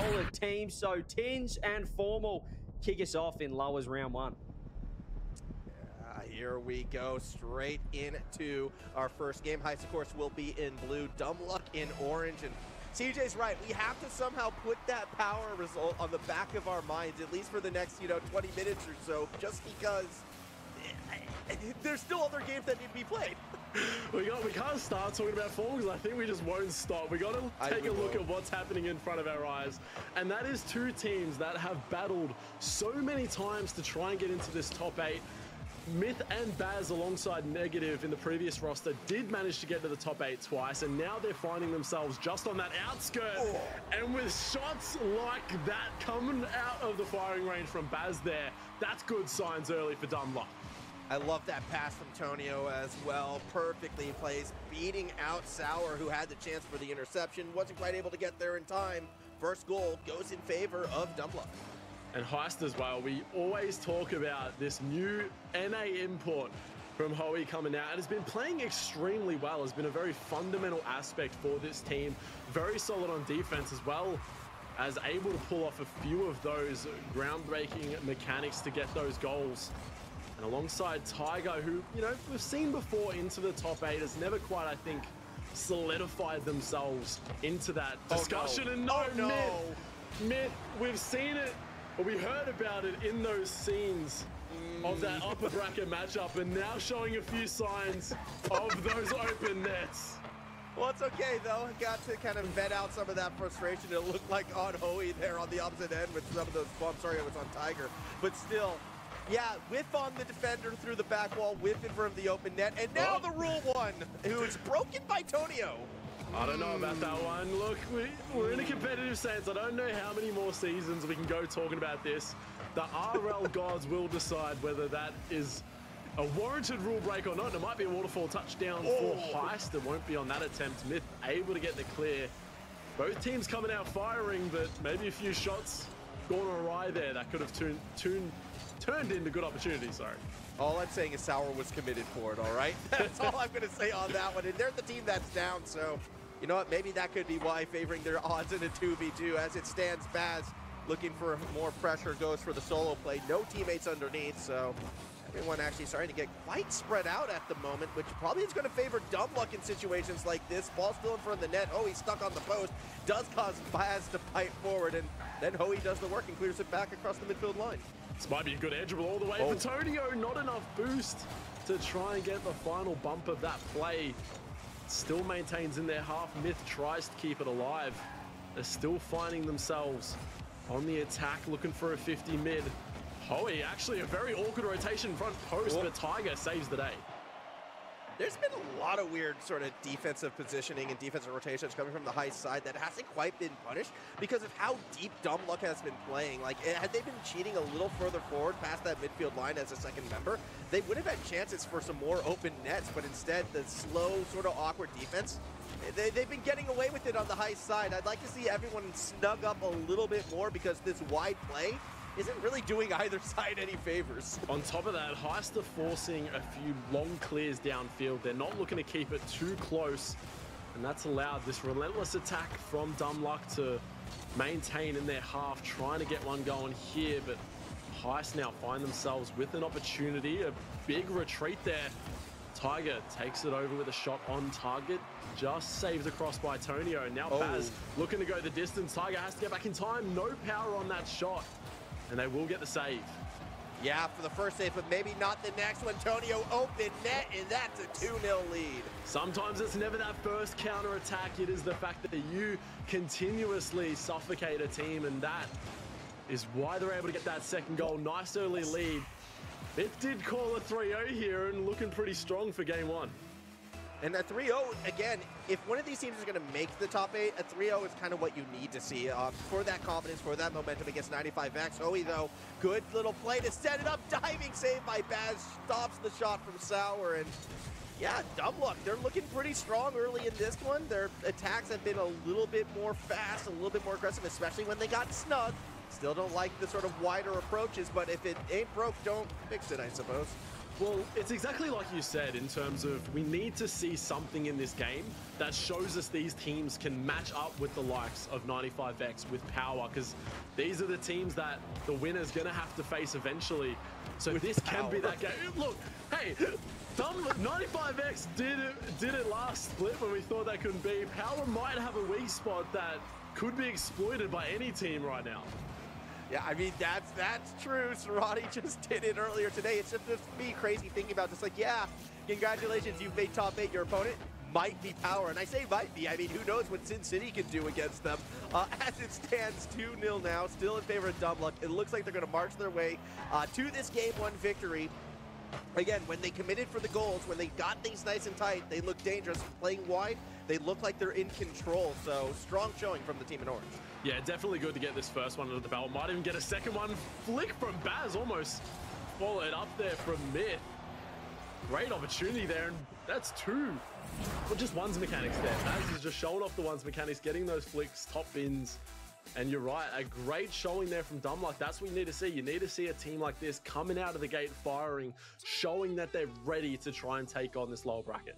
solid team. So Tinge and Formal kick us off in lowers round one. Here we go straight into our first game. Heist, of course, will be in blue, Dumb Luck in orange, and CJ's right. We have to somehow put that power result on the back of our minds, at least for the next, 20 minutes or so, just because there's still other games that need to be played. We can't start talking about Formal because I think we just won't stop. We got to take a look at what's happening in front of our eyes, and that is two teams that have battled so many times to try and get into this top 8. Myth and Baz alongside Negative in the previous roster did manage to get to the top 8 twice, and now they're finding themselves just on that outskirt. And with shots like that coming out of the firing range from Baz there, that's good signs early for Dumb Luck. I love that pass from Tonio as well. Perfectly placed, beating out Sour, who had the chance for the interception. Wasn't quite able to get there in time. First goal goes in favor of Dumb Luck. And Heist as well. We always talk about this new NA import from Hoey coming out, and has been playing extremely well. Has been a very fundamental aspect for this team. Very solid on defense as well as able to pull off a few of those groundbreaking mechanics to get those goals. And alongside Tiger, who, we've seen before into the top 8, has never quite, I think, solidified themselves into that discussion. And Myth, we've seen it. We heard about it in those scenes of that upper bracket matchup, and now showing a few signs of those open nets. Well, it's okay, though. I got to kind of vet out some of that frustration. It looked like on Hoey there on the opposite end with some of those, well, I'm sorry, it was on Tiger. But still, yeah, whiff on the defender through the back wall, whiff in front of the open net, and now the rule one, who is broken by Tonio. I don't know about that one. Look, we're in a competitive sense. I don't know how many more seasons we can go talking about this. The RL gods will decide whether that is a warranted rule break or not. It might be a waterfall touchdown for Heist. It won't be on that attempt. Myth able to get the clear. Both teams coming out firing, but maybe a few shots gone awry there that could have turned into good opportunities, sorry. All I'm saying is Sour was committed for it, all right? That's all I'm going to say on that one. And they're the team that's down, so you know what? Maybe that could be why favoring their odds in a 2v2. As it stands, Baz looking for more pressure, goes for the solo play. No teammates underneath, so everyone actually starting to get quite spread out at the moment, which probably is going to favor Dumb Luck in situations like this. Ball still in front of the net. Oh, he's stuck on the post. Does cause Baz to fight forward, and then Hoey does the work and clears it back across the midfield line. This might be a good edge roll all the way for Tonio. Not enough boost to try and get the final bump of that play. Still maintains in their half. Myth tries to keep it alive. They're still finding themselves on the attack, looking for a 50 mid. Hoey, actually a very awkward rotation front post, but Tiger saves the day. There's been a lot of weird sort of defensive positioning and defensive rotations coming from the Heist side that hasn't quite been punished because of how deep Dumb Luck has been playing. Like, had they been cheating a little further forward past that midfield line as a second member, they would have had chances for some more open nets, but instead the slow, sort of awkward defense, they've been getting away with it on the Heist side. I'd like to see everyone snug up a little bit more because this wide play isn't really doing either side any favors. On top of that, Heist are forcing a few long clears downfield. They're not looking to keep it too close, and that's allowed this relentless attack from Dumb Luck to maintain in their half, trying to get one going here, but Heist now find themselves with an opportunity, a big retreat there. Tiger takes it over with a shot on target, just saved across by Tonio. Now Baz looking to go the distance. Tiger has to get back in time. No power on that shot, and they will get the save. Yeah, for the first save, but maybe not the next one. Tonio open net, and that's a 2-0 lead. Sometimes it's never that first counter attack. It is the fact that you continuously suffocate a team, and that is why they're able to get that second goal. Nice early lead. It did call a 3-0 here, and looking pretty strong for game one. And a 3-0, again, if one of these teams is going to make the top 8, a 3-0 is kind of what you need to see for that confidence, for that momentum against 95X. Hoey, though, good little play to set it up. Diving save by Baz, stops the shot from Sour. And yeah, Dumb Luck, they're looking pretty strong early in this one. Their attacks have been a little bit more fast, a little bit more aggressive, especially when they got snug. Still don't like the sort of wider approaches, but if it ain't broke, don't fix it, I suppose. Well, it's exactly like you said in terms of we need to see something in this game that shows us these teams can match up with the likes of 95X with power, because these are the teams that the winner's going to have to face eventually. So with this power can be that game. Look, hey, 95X did it last split when we thought they couldn't be. Power might have a weak spot that could be exploited by any team right now. Yeah, I mean, that's true. Serrati just did it earlier today. It's just me crazy thinking about this. Like, yeah, congratulations, you've made top 8. Your opponent might be Power. And I say might be. I mean, who knows what Sin City can do against them. As it stands, 2-0 now, still in favor of Dumb Luck. It looks like they're going to march their way to this Game 1 victory. Again, when they committed for the goals, when they got things nice and tight, they look dangerous. Playing wide, they look like they're in control. So, strong showing from the team in orange. Yeah, definitely good to get this first one under the belt. Might even get a second one. Flick from Baz, almost followed up there from Myth. Great opportunity there, and that's 2. Well, just one's mechanics there. Baz is just showing off the one's mechanics, getting those flicks, top bins. And you're right, a great showing there from Dumb Luck. That's what you need to see. You need to see a team like this coming out of the gate firing, showing that they're ready to try and take on this lower bracket.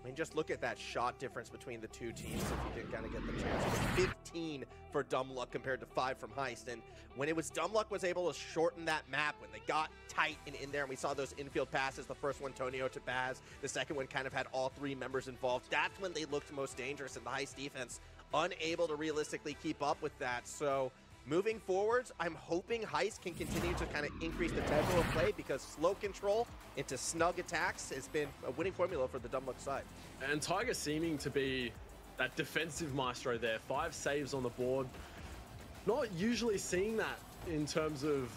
I mean, just look at that shot difference between the two teams if you didn't kind of get the chance. It was 15 for Dumb Luck compared to 5 from Heist. And when it was Dumb Luck was able to shorten that map, when they got tight and in there, and we saw those infield passes, the first one, Tonio to Baz, the second one kind of had all 3 members involved. That's when they looked most dangerous, and the Heist defense unable to realistically keep up with that. So moving forwards, I'm hoping Heist can continue to kind of increase the tempo of play, because slow control into snug attacks has been a winning formula for the Dumb Luck side. And Tiger seeming to be that defensive maestro there. 5 saves on the board. Not usually seeing that in terms of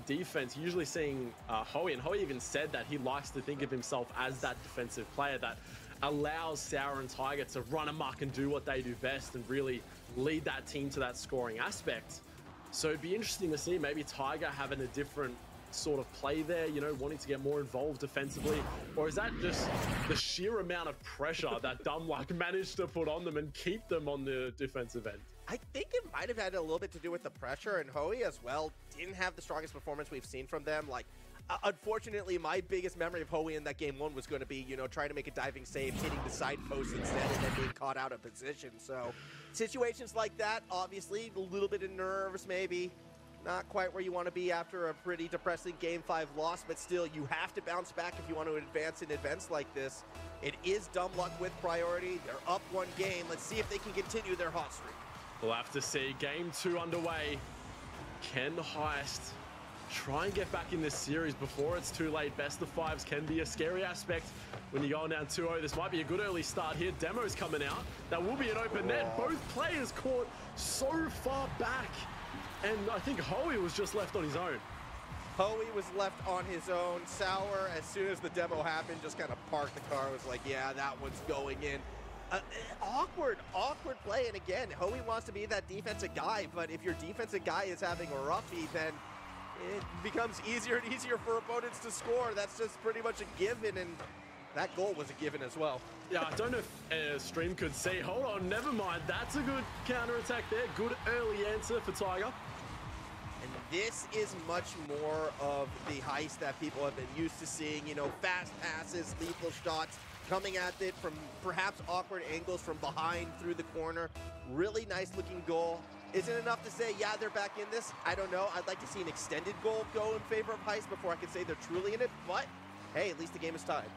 defense. Usually seeing Hoey, and Hoey even said that he likes to think of himself as that defensive player that allows Sour and Tiger to run amok and do what they do best and really lead that team to that scoring aspect. So it'd be interesting to see maybe Tiger having a different sort of play there, you know, wanting to get more involved defensively, or is that just the sheer amount of pressure that Dumb Luck managed to put on them and keep them on the defensive end? I think it might have had a little bit to do with the pressure, and Hoey as well didn't have the strongest performance we've seen from them. Like, unfortunately, my biggest memory of Hoey in that Game 1 was going to be, you know, trying to make a diving save, hitting the side post instead, and then being caught out of position. So situations like that, obviously, a little bit of nerves maybe. Not quite where you want to be after a pretty depressing Game 5 loss, but still, you have to bounce back if you want to advance in events like this. It is Dumb Luck with priority. They're up 1 game. Let's see if they can continue their hot streak. We'll have to see. Game 2 underway. Can Heist try and get back in this series before it's too late? Best of 5s can be a scary aspect when you're going down 2-0. This might be a good early start here. Demo's coming out. That will be an open net. Both players caught so far back. And I think Hoey was just left on his own. Hoey was left on his own. Sour, as soon as the demo happened, just kind of parked the car. Was like, yeah, that one's going in. Awkward play. And again, Hoey wants to be that defensive guy, but if your defensive guy is having a roughie, then it becomes easier and easier for opponents to score. That's just pretty much a given, and that goal was a given as well. Yeah, I don't know if stream could see. Hold on, never mind. That's a good counter-attack there. Good early answer for Tiger. And this is much more of the Heist that people have been used to seeing. You know, fast passes, lethal shots, coming at it from perhaps awkward angles from behind through the corner. Really nice looking goal. Is it enough to say, yeah, they're back in this? I don't know. I'd like to see an extended goal go in favor of Heist before I can say they're truly in it. But hey, at least the game is tied.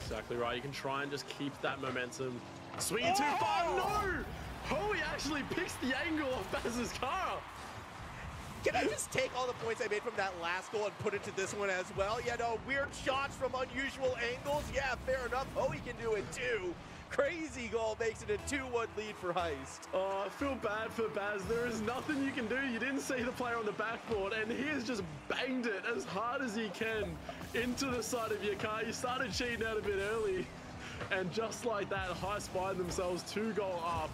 Exactly right. You can try and just keep that momentum. Swinging too far. No! Hoey actually picks the angle of Baz's car. Can I just take all the points I made from that last goal and put it to this one as well? You know, weird shots from unusual angles. Yeah, fair enough. Hoey can do it too. Crazy goal makes it a 2-1 lead for Heist. Oh, I feel bad for Baz. There is nothing you can do. You didn't see the player on the backboard, and he has just banged it as hard as he can into the side of your car. You started cheating out a bit early, and just like that, Heist find themselves 2-goal up.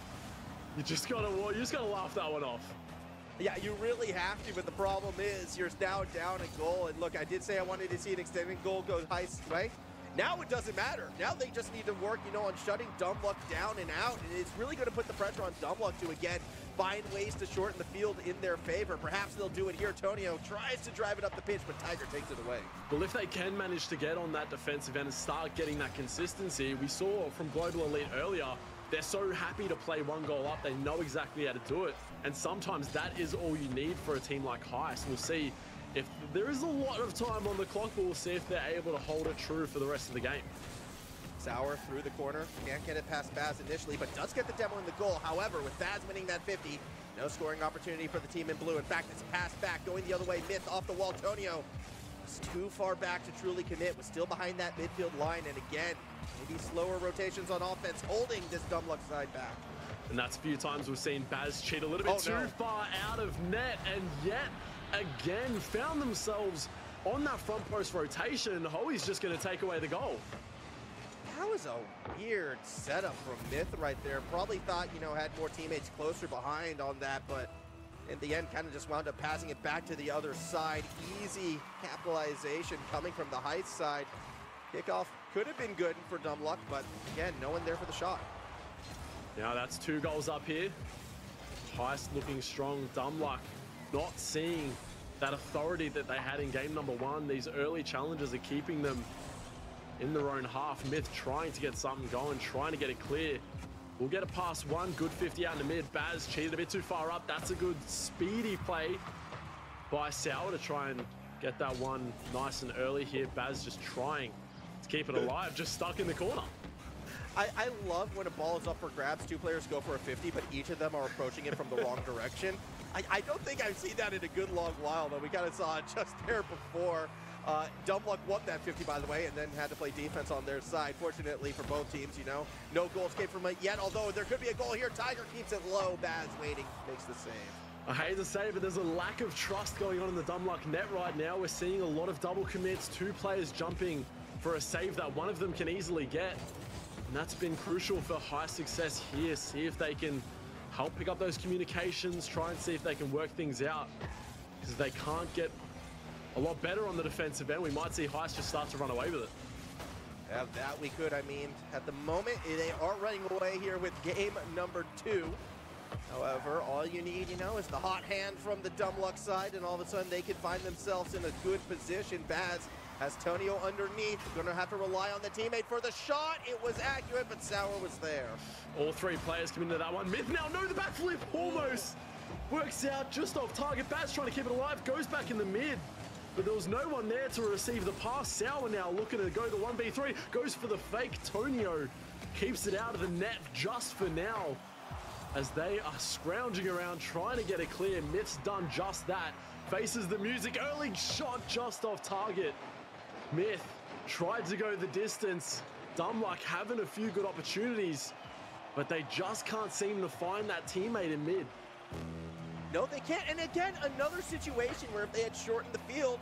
You just gotta laugh that one off. Yeah, you really have to, but the problem is you're now down a goal. And look, I did say I wanted to see an extended goal go Heist way. Now it doesn't matter. Now they just need to work, you know, on shutting Dumb Luck down and out. And it's really going to put the pressure on Dumb Luck to, again, find ways to shorten the field in their favor. Perhaps they'll do it here. Tonio tries to drive it up the pitch, but Tiger takes it away. Well, if they can manage to get on that defensive end and start getting that consistency, we saw from Global Elite earlier, they're so happy to play one goal up. They know exactly how to do it. And sometimes that is all you need for a team like Heist. We'll see if there is a lot of time on the clock, but we'll see if they're able to hold it true for the rest of the game. Sauer through the corner, can't get it past Baz initially, but does get the demo in the goal. However, with Baz winning that 50, no scoring opportunity for the team in blue. In fact, it's a pass back, going the other way. Myth off the wall. Tonio was too far back to truly commit, was still behind that midfield line, and again, maybe slower rotations on offense, holding this dumb luck side back. And that's a few times we've seen Baz cheat a little bit too far out of net, and yet again found themselves on that front post rotation. Hoey's just going to take away the goal. That was a weird setup from Myth right there. Probably thought, you know, had more teammates closer behind on that, but in the end kind of just wound up passing it back to the other side. Easy capitalization coming from the Heist side. Kickoff could have been good for dumb luck, but again, no one there for the shot. Now that's 2 goals up here. Heist looking strong. Dumb luck not seeing that authority that they had in game number 1. These early challenges are keeping them in their own half. Myth trying to get something going, trying to get it clear. We'll get it past 1. Good 50 out in the mid. Baz cheated a bit too far up. That's a good speedy play by Sauer to try and get that one nice and early here. Baz just trying to keep it alive, just stuck in the corner. I love when a ball is up for grabs, 2 players go for a 50, but each of them are approaching it from the wrong direction. I don't think I've seen that in a good long while, though. We kind of saw it just there before. Dumb luck won that 50, by the way, and then had to play defense on their side. Fortunately for both teams, you know, no goals came from it yet, although there could be a goal here. Tiger keeps it low. Baz waiting, makes the save. I hate to say, but there's a lack of trust going on in the dumb luck net right now. We're seeing a lot of double commits, 2 players jumping for a save that one of them can easily get. And that's been crucial for high success here. See if they can help pick up those communications, try and see if they can work things out. Because they can't get a lot better on the defensive end, we might see Heist just start to run away with it. Yeah, that we could. I mean, at the moment, they are running away here with game number 2. However, all you need, you know, is the hot hand from the dumb luck side, and all of a sudden they can find themselves in a good position. Baz has Tonio underneath. Gonna have to rely on the teammate for the shot. It was accurate, but Sauer was there. All 3 players come into that one. Myth now, no, the backflip almost works out just off target. Baz trying to keep it alive, goes back in the mid. But there was no one there to receive the pass. Sauer now looking to go the 1v3, goes for the fake. Tonio keeps it out of the net just for now, as they are scrounging around trying to get it clear. Myth's done just that. Faces the music, early shot just off target. Myth tried to go the distance. Dumb luck having a few good opportunities, but they just can't seem to find that teammate in mid. No, they can't. And again, another situation where if they had shortened the field,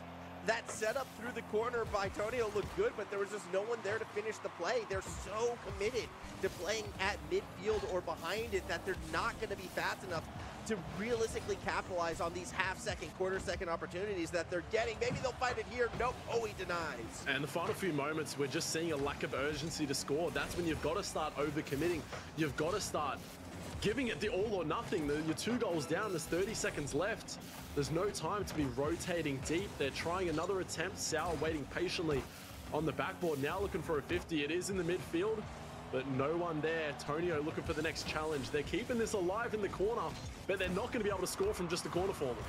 that setup through the corner by Tonio looked good, but there was just no one there to finish the play. They're so committed to playing at midfield or behind it that they're not going to be fast enough to realistically capitalize on these half-second, quarter-second opportunities that they're getting. Maybe they'll find it here. Nope. Oh, he denies. And the final few moments, we're just seeing a lack of urgency to score. That's when you've got to start over-committing. You've got to start giving it the all or nothing. You're 2 goals down, there's 30 seconds left. There's no time to be rotating deep. They're trying another attempt. Sauer waiting patiently on the backboard, now looking for a 50. It is in the midfield, but no one there. Tonio looking for the next challenge. They're keeping this alive in the corner, but they're not going to be able to score from just the corner for them.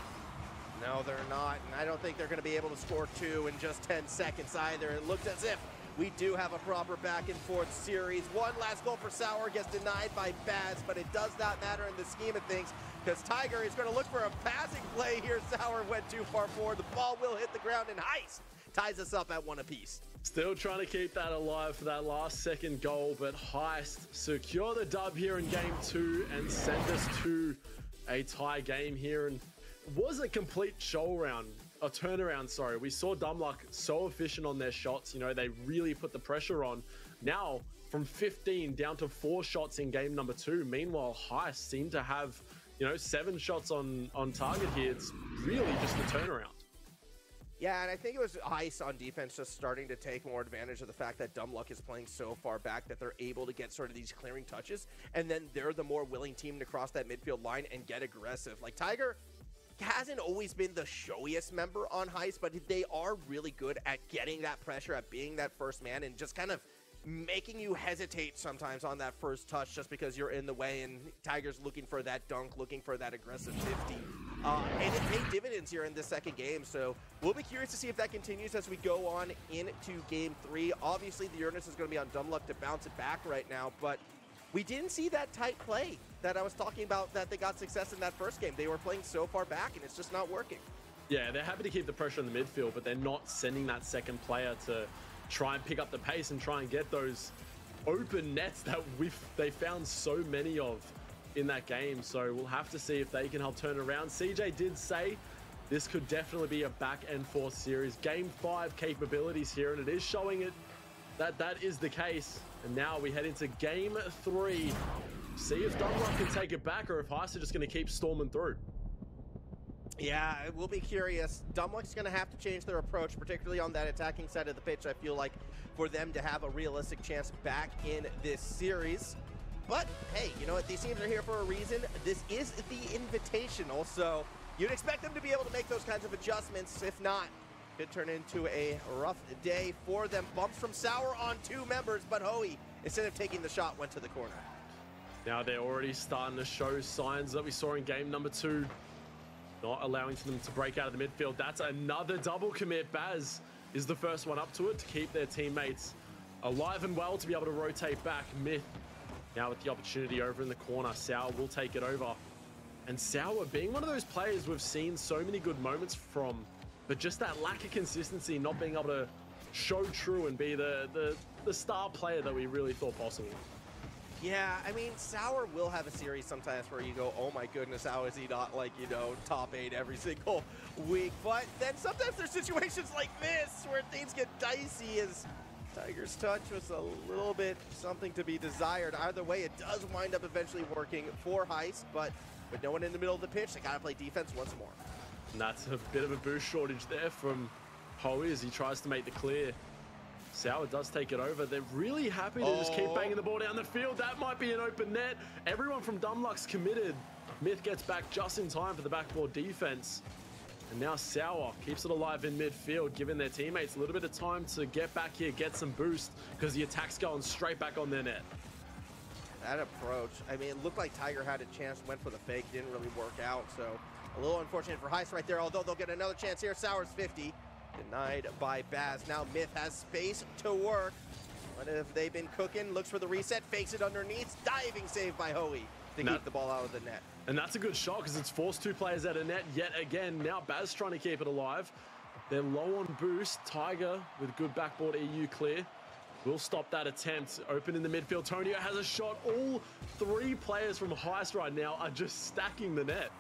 No, they're not, and I don't think they're going to be able to score 2 in just 10 seconds either. It looked as if we do have a proper back and forth series. One last goal for Sauer gets denied by Baz, but it does not matter in the scheme of things because Tiger is going to look for a passing play here. Sauer went too far forward. The ball will hit the ground, and Heist ties us up at 1 apiece. Still trying to keep that alive for that last second goal, but Heist secure the dub here in game 2 and send us to a tie game here. And it was a complete show round. A turnaround, sorry. We saw Dumb Luck so efficient on their shots. You know, they really put the pressure on. Now, from 15 down to 4 shots in game number 2. Meanwhile, Heist seemed to have, you know, 7 shots on target here. It's really just a turnaround. Yeah, and I think it was Heist on defense just starting to take more advantage of the fact that Dumb Luck is playing so far back that they're able to get sort of these clearing touches, and then they're the more willing team to cross that midfield line and get aggressive. Like, Tiger hasn't always been the showiest member on Heist, but they are really good at getting that pressure, at being that first man, and just kind of making you hesitate sometimes on that first touch just because you're in the way, and Tiger's looking for that dunk, looking for that aggressive 50. And it paid dividends here in this second game, so we'll be curious to see if that continues as we go on into game 3. Obviously, the earnest is going to be on Dumb Luck to bounce it back right now, but we didn't see that tight play that I was talking about that they got success in that first game. They were playing so far back, and it's just not working. Yeah, they're happy to keep the pressure on the midfield, but they're not sending that second player to try and pick up the pace and try and get those open nets that they found so many of in that game. So we'll have to see if they can help turn it around. CJ did say this could definitely be a back and forth series. Game 5 capabilities here, and it is showing it that is the case. And now we head into game 3. See if Dumb Luck can take it back or if Heist are just going to keep storming through. Yeah, we'll be curious. Dumb Luck's going to have to change their approach, particularly on that attacking side of the pitch, I feel like, for them to have a realistic chance back in this series. But, hey, you know what? These teams are here for a reason. This is the Invitational, so you'd expect them to be able to make those kinds of adjustments. If not, it could turn into a rough day for them. Bumps from Sour on 2 members, but Hoey, instead of taking the shot, went to the corner. Now they're already starting to show signs that we saw in game number 2. Not allowing them to break out of the midfield. That's another double commit. Baz is the first one up to it to keep their teammates alive and well to be able to rotate back. Myth now with the opportunity over in the corner. Sour will take it over. And Sour being one of those players we've seen so many good moments from, but just that lack of consistency, not being able to show true and be the star player that we really thought possible. Yeah, I mean, Sour will have a series sometimes where you go, oh my goodness, how is he not, like, you know, top 8 every single week? But then sometimes there's situations like this where things get dicey as Tiger's touch was a little bit something to be desired. Either way, it does wind up eventually working for Heist, but with no one in the middle of the pitch, they gotta play defense once more. And that's a bit of a boost shortage there from Hoey as he tries to make the clear. Sour does take it over. They're really happy to just keep banging the ball down the field. That might be an open net. Everyone from Dumb Luck's committed. Myth gets back just in time for the backboard defense. And now Sour keeps it alive in midfield, giving their teammates a little bit of time to get back here, get some boost, because the attack's going straight back on their net. That approach, I mean, it looked like Tiger had a chance, went for the fake, didn't really work out. So a little unfortunate for Heist right there, although they'll get another chance here. Sour's 50. Denied by Baz. Now Myth has space to work. What have they been cooking? Looks for the reset, fakes it underneath. Diving save by Hoey to keep the ball out of the net. And that's a good shot because it's forced 2 players out of net yet again. Now Baz trying to keep it alive. They're low on boost. Tiger with good backboard EU clear will stop that attempt. Open in the midfield. Tonio has a shot. All 3 players from Heist right now are just stacking the net.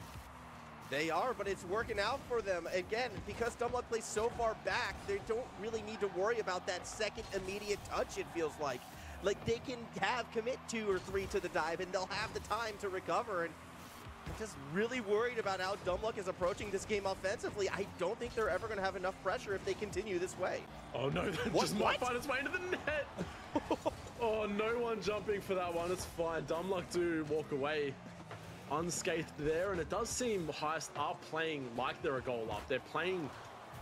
They are, but it's working out for them. Again, because Dumb Luck plays so far back, they don't really need to worry about that second immediate touch, it feels like. Like, they can commit 2 or 3 to the dive, and they'll have the time to recover. And I'm just really worried about how Dumb Luck is approaching this game offensively. I don't think they're ever going to have enough pressure if they continue this way. Oh, no, that just might find its way into the net. Oh, no one jumping for that one. It's fine. Dumb Luck do walk away unscathed there, and it does seem Heist are playing like they're a goal up. They're playing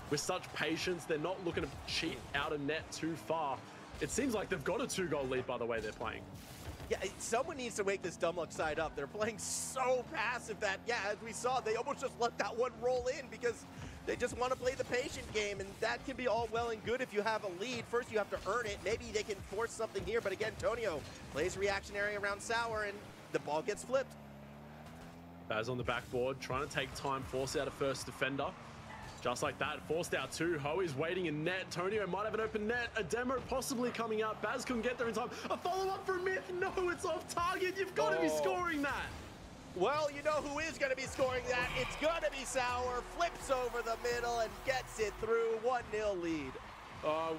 with such patience. They're not looking to cheat out a net too far. It seems like they've got a 2-goal lead by the way they're playing. Yeah, someone needs to wake this Dumb Luck side up. They're playing so passive that, yeah, as we saw, they almost just let that one roll in because they just want to play the patient game, and that can be all well and good if you have a lead. First, you have to earn it. Maybe they can force something here, but again, Tonio plays reactionary around Sour, and the ball gets flipped. Baz on the backboard, trying to take time, force out a first defender. Just like that, forced out 2. Hoey's waiting in net. Tonio might have an open net. A demo possibly coming out. Baz couldn't get there in time. A follow-up from Myth. No, it's off target. You've got to be scoring that. Well, you know who is going to be scoring that. It's going to be Sour. Flips over the middle and gets it through. 1-0 lead.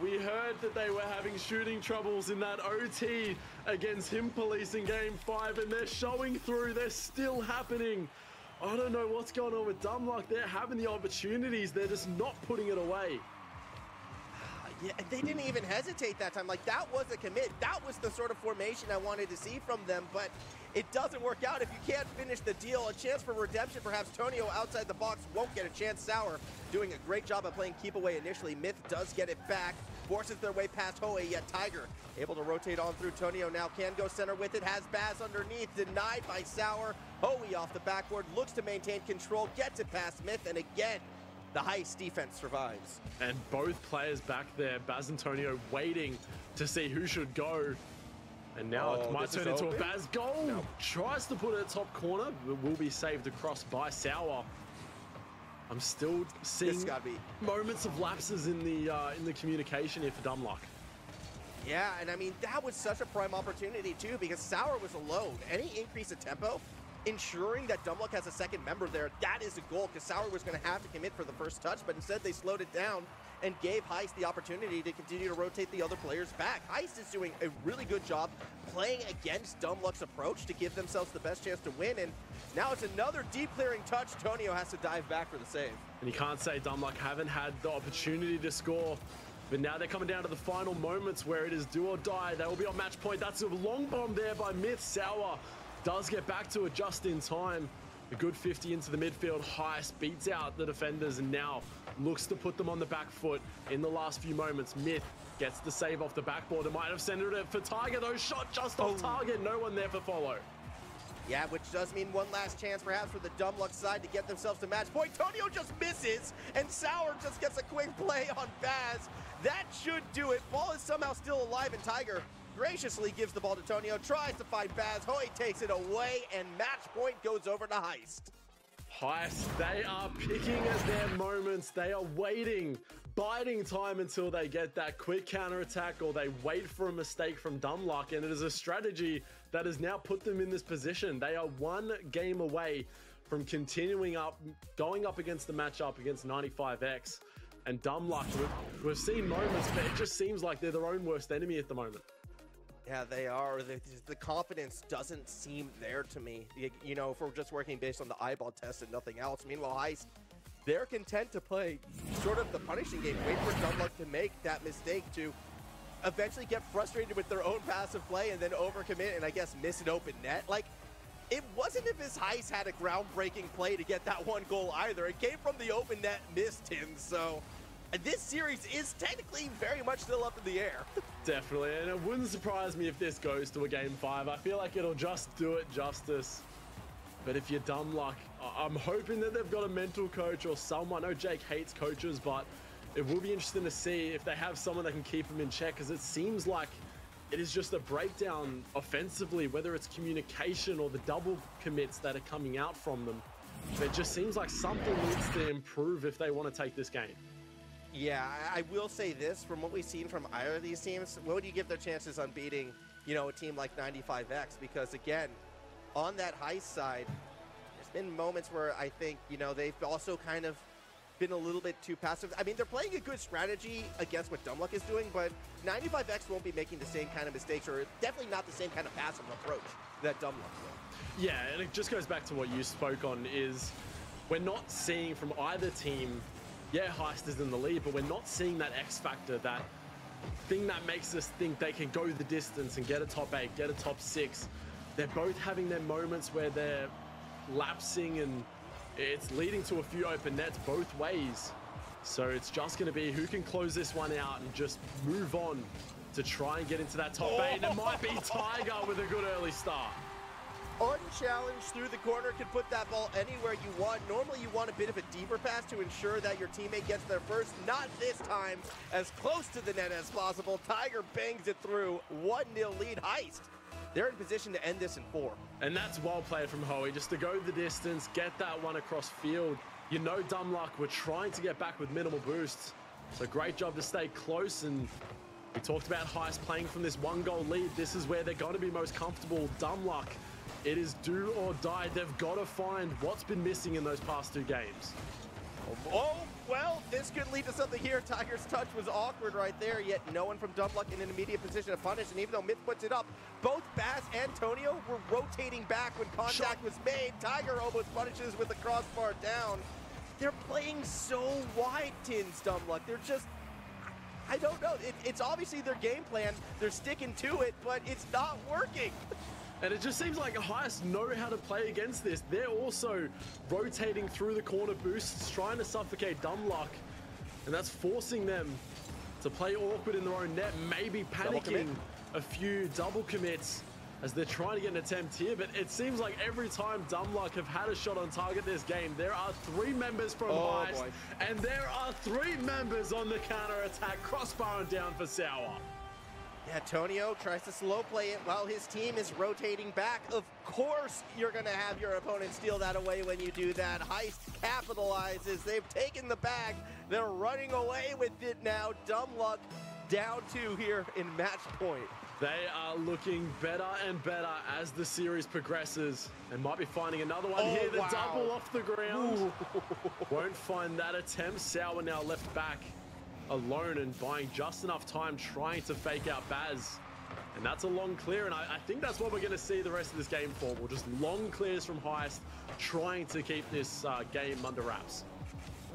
We heard that they were having shooting troubles in that OT against him policing game 5, and they're showing through. They're still happening. I don't know what's going on with Dumluck. They're having the opportunities. They're just not putting it away. Yeah, they didn't even hesitate that time. Like, that was a commit. That was the sort of formation I wanted to see from them, but it doesn't work out. If you can't finish the deal, a chance for redemption. Perhaps Tonio outside the box won't get a chance. Sour doing a great job of playing keep away initially. Myth does get it back, forces their way past Hoey, yet Tiger able to rotate on through. Tonio now can go center with it, has Baz underneath, denied by Sour. Hoey off the backboard, looks to maintain control, gets it past Myth, and again, the Heist defense survives. And both players back there, Baz and Tonio, waiting to see who should go. And now it might turn into a Baz goal. No. Tries to put it at top corner, but will be saved across by Sour. I'm still seeing moments of lapses in the communication here for Dumluck. Yeah, and I mean, that was such a prime opportunity too, because Sour was alone. Any increase in tempo, ensuring that Dumluck has a second member there, that is a goal, because Sour was going to have to commit for the first touch, but instead they slowed it down and gave Heist the opportunity to continue to rotate the other players back. Heist is doing a really good job playing against Dumluck's approach to give themselves the best chance to win, and now it's another deep clearing touch. Tonio has to dive back for the save. And you can't say Dumluck haven't had the opportunity to score, but now they're coming down to the final moments where it is do or die. They will be on match point. That's a long bomb there by Myth. Sour does get back to it just in time. A good 50 into the midfield. Heist beats out the defenders and now looks to put them on the back foot in the last few moments. Myth gets the save off the backboard. It might have centered it for Tiger, though. Shot just off target. No one there for follow. Yeah, which does mean one last chance perhaps for the Dumluck side to get themselves to match point. Tonio just misses, and Sour just gets a quick play on Baz. That should do it. Ball is somehow still alive, and Tiger graciously gives the ball to Tonio, tries to find Baz. Hoey takes it away, and match point goes over to Heist. Heist, they are picking at their moments. They are waiting, biding time until they get that quick counterattack, or they wait for a mistake from Dumluck, and it is a strategy that has now put them in this position. They are one game away from continuing up, going up against the matchup against 95X, and Dumluck, we've seen moments, but it just seems like they're their own worst enemy at the moment. Yeah, they are. The confidence doesn't seem there to me. You know, if we're just working based on the eyeball test and nothing else. Meanwhile, Heist, they're content to play sort of the punishing game. Wait for Dumluck to make that mistake to eventually get frustrated with their own passive play and then overcommit and I guess miss an open net. Like, it wasn't if his Heist had a groundbreaking play to get that one goal either. It came from the open net, missed him. So this series is technically very much still up in the air. Definitely, and it wouldn't surprise me if this goes to a Game 5. I feel like it'll just do it justice. But if you're Dumluck, I'm hoping that they've got a mental coach or someone. I know Jake hates coaches, but it will be interesting to see if they have someone that can keep them in check, because it seems like it is just a breakdown offensively, whether it's communication or the double commits that are coming out from them. It just seems like something needs to improve if they want to take this game. Yeah, I will say this, from what we've seen from either of these teams, what would you give their chances on beating, you know, a team like 95X? Because again, on that Heist side, there's been moments where I think, you know, they've also kind of been a little bit too passive. I mean, they're playing a good strategy against what Dumluck is doing, but 95X won't be making the same kind of mistakes, or definitely not the same kind of passive approach that Dumluck will. Yeah, and it just goes back to what you spoke on, is we're not seeing from either team, yeah, Heist is in the lead, but we're not seeing that X factor, that thing that makes us think they can go the distance and get a top 8, get a top 6. They're both having their moments where they're lapsing, and it's leading to a few open nets both ways. So it's just going to be who can close this one out and just move on to try and get into that top 8. And it might be Tiger with a good early start. Unchallenged through the corner, can put that ball anywhere you want. Normally you want a bit of a deeper pass to ensure that your teammate gets there first. Not this time. As close to the net as possible. Tiger bangs it through. 1-0 lead. Heist, they're in position to end this in 4. And that's well played from Hoey, just to go the distance, get that one across field. You know Dumluck were trying to get back with minimal boosts. So great job to stay close. And we talked about Heist playing from this 1-goal lead. This is where they're going to be most comfortable. Dumluck, it is do or die. They've got to find what's been missing in those past 2 games. Oh, well, this could lead to something here. Tiger's touch was awkward right there, yet no one from Dumbluck in an immediate position to punish. And even though Myth puts it up, both Baz and Tonio were rotating back when contact was made. Tiger almost punishes with the crossbar down. They're playing so wide, Tins, Dumbluck. They're just, I don't know. It's obviously their game plan. They're sticking to it, but it's not working. And it just seems like Heist know how to play against this. They're also rotating through the corner boosts, trying to suffocate Dumbluck. And that's forcing them to play awkward in their own net, maybe panicking a few double commits as they're trying to get an attempt here. But it seems like every time Dumbluck have had a shot on target this game, there are 3 members from Heist, and there are 3 members on the counter attack, crossbar and down for Sour. Yeah, Tonio tries to slow play it while his team is rotating back. Of course, you're going to have your opponent steal that away when you do that. Heist capitalizes. They've taken the bag. They're running away with it now. Dumbluck down 2 here in match point. They are looking better and better as the series progresses. They might be finding another one here. The double off the ground. Won't find that attempt. Sour now left back alone and buying just enough time trying to fake out Baz. And that's a long clear, and I think that's what we're going to see the rest of this game for. We'll just long clears from Heist, trying to keep this game under wraps.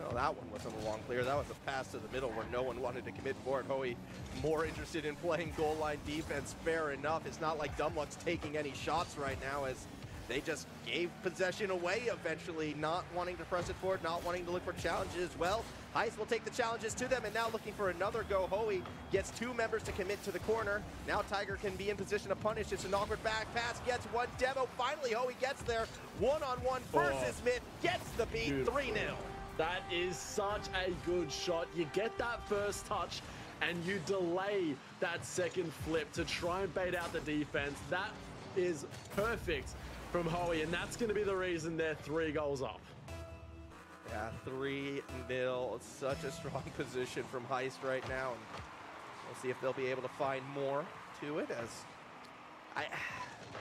Well, that one wasn't a long clear. That was a pass to the middle where no one wanted to commit for it. Hoey more interested in playing goal line defense. Fair enough. It's not like Dumbluck's taking any shots right now, as they just gave possession away eventually, not wanting to press it forward, not wanting to look for challenges. Well, Heist will take the challenges to them, and now looking for another go. Hoey gets 2 members to commit to the corner. Now Tiger can be in position to punish. It's an awkward back pass, gets one demo. Finally, Hoey gets there. One-on-one versus Myth, gets the beat, 3-0. That is such a good shot. You get that first touch, and you delay that second flip to try and bait out the defense. That is perfect from Hoey, and that's going to be the reason they're 3 goals up. Yeah, 3-0. Such a strong position from Heist right now. And we'll see if they'll be able to find more to it, as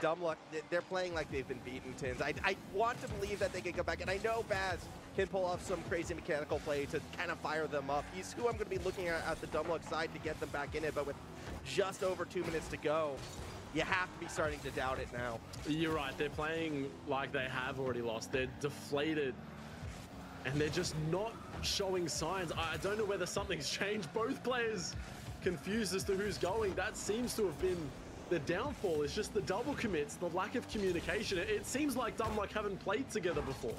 Dumbluck, they're playing like they've been beaten, Tins. I want to believe that they can come back, and I know Baz can pull off some crazy mechanical play to kind of fire them up. He's who I'm going to be looking at the Dumbluck side to get them back in it, but with just over 2 minutes to go, you have to be starting to doubt it now. You're right. They're playing like they have already lost. They're deflated, and they're just not showing signs. I don't know whether something's changed. Both players confused as to who's going. That seems to have been the downfall. It's just the double commits, the lack of communication. It seems like Dumbluck haven't played together before.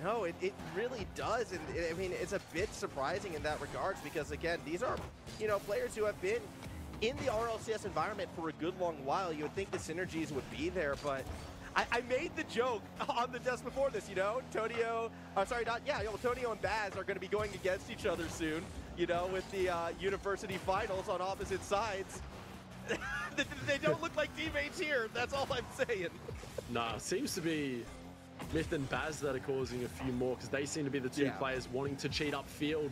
No, it really does, and I mean, it's a bit surprising in that regards, because again, these are, you know, players who have been in the RLCS environment for a good long while. You would think the synergies would be there, but I made the joke on the desk before this, you know, Tonio and Baz are going to be going against each other soon, you know, with the university finals on opposite sides. They don't look like teammates here, that's all I'm saying. Nah, seems to be Myth and Baz that are causing a few more, because they seem to be the 2 players wanting to cheat upfield.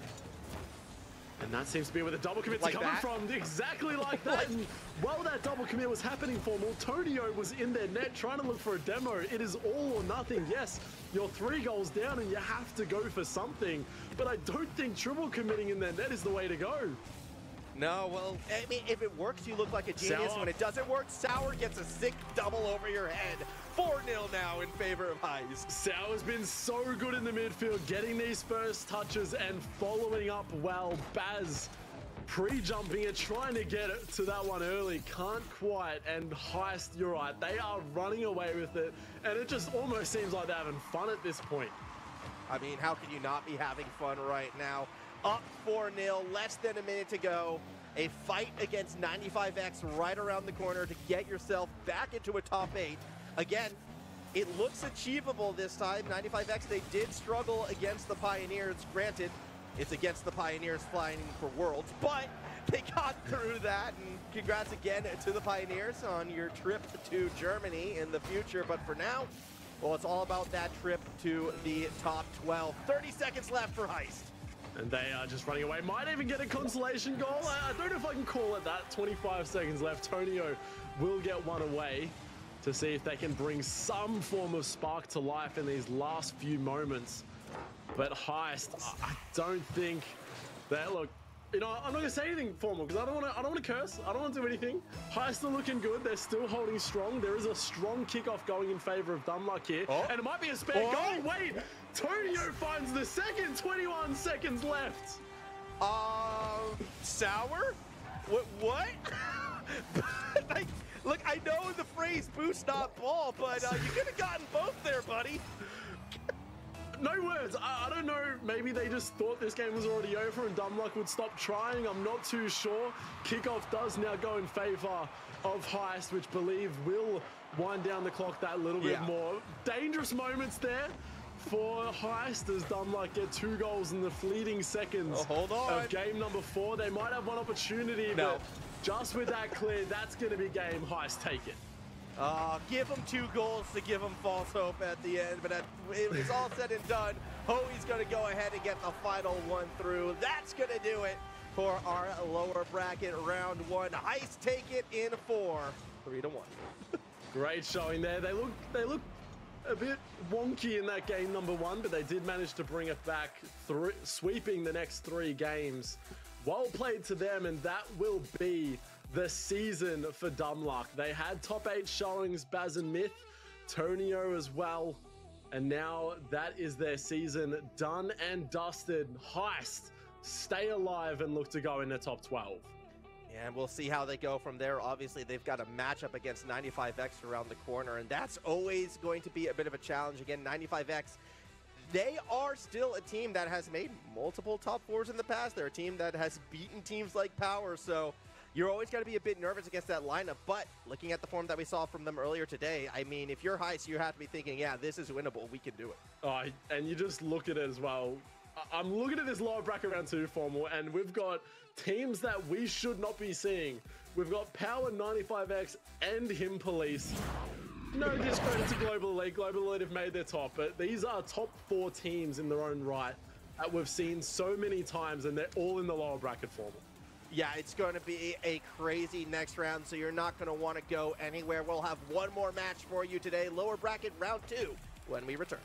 And that seems to be where the double commits like are coming from. Exactly like that. And while that double commit was happening for them, Tonio was in their net trying to look for a demo. It is all or nothing. Yes, you're 3 goals down and you have to go for something. But I don't think triple committing in their net is the way to go. No, well, I mean, if it works, you look like a genius. Sour. When it doesn't work, Sour gets a sick double over your head. 4-0 now in favor of Heist. Sour's been so good in the midfield, getting these first touches and following up well. Baz pre-jumping it, trying to get it to that one early. Can't quite. And Heist, you're right, they are running away with it. And it just almost seems like they're having fun at this point. I mean, how can you not be having fun right now? Up 4-0, less than a minute to go. A fight against 95X right around the corner to get yourself back into a top 8. Again, it looks achievable this time. 95X, they did struggle against the Pioneers. Granted, it's against the Pioneers flying for Worlds, but they got through that. And congrats again to the Pioneers on your trip to Germany in the future. But for now, well, it's all about that trip to the top 12. 30 seconds left for Heist. And they are just running away. Might even get a consolation goal. I don't know if I can call it that. 25 seconds left. Tonio will get one away to see if they can bring some form of spark to life in these last few moments. But Heist, I don't think that, look, you know, I'm not gonna say anything formal because I don't want to curse. I don't want to do anything. Heist are looking good. They're still holding strong. There is a strong kickoff going in favor of Dumluck here, and it might be a spare goal. Wait, Tonio finds the second. 21 seconds left. Sour? What? Like, look, I know the phrase "boost not ball," but you could have gotten both there, buddy. No words. I don't know. Maybe they just thought this game was already over and Dumluck would stop trying. I'm not too sure. Kickoff does now go in favor of Heist, which believe will wind down the clock that little bit more. Dangerous moments there for Heist as Dumluck get 2 goals in the fleeting seconds of game number 4. They might have one opportunity, but just with that clear, that's going to be game. Heist, take it. Give him 2 goals to give him false hope at the end, but it's all said and done. Hoey's going to go ahead and get the final one through. That's going to do it for our lower bracket round 1. Heist take it in 4, 3-1. Great showing there. They look a bit wonky in that game number 1, but they did manage to bring it back, sweeping the next 3 games. Well played to them, and that will be the season for Dumluck. They had top 8 showings, Baz and Myth, Tonio as well, and now that is their season done and dusted. Heist stay alive and look to go in the top 12. And we'll see how they go from there. Obviously, they've got a matchup against 95X around the corner, and that's always going to be a bit of a challenge. Again, 95X, they are still a team that has made multiple top 4s in the past. They're a team that has beaten teams like Power, so you're always going to be a bit nervous against that lineup. But looking at the form that we saw from them earlier today, I mean, if you're Heist, you have to be thinking, yeah, this is winnable. We can do it. And you just look at it as well. I'm looking at this lower bracket round 2 formal, and we've got teams that we should not be seeing. We've got Power, 95X, and Him Police. No discredit to Global Elite. Global Elite have made their top, but these are top 4 teams in their own right that we've seen so many times, and they're all in the lower bracket formal. Yeah, it's going to be a crazy next round, so you're not going to want to go anywhere. We'll have one more match for you today, lower bracket round 2, when we return.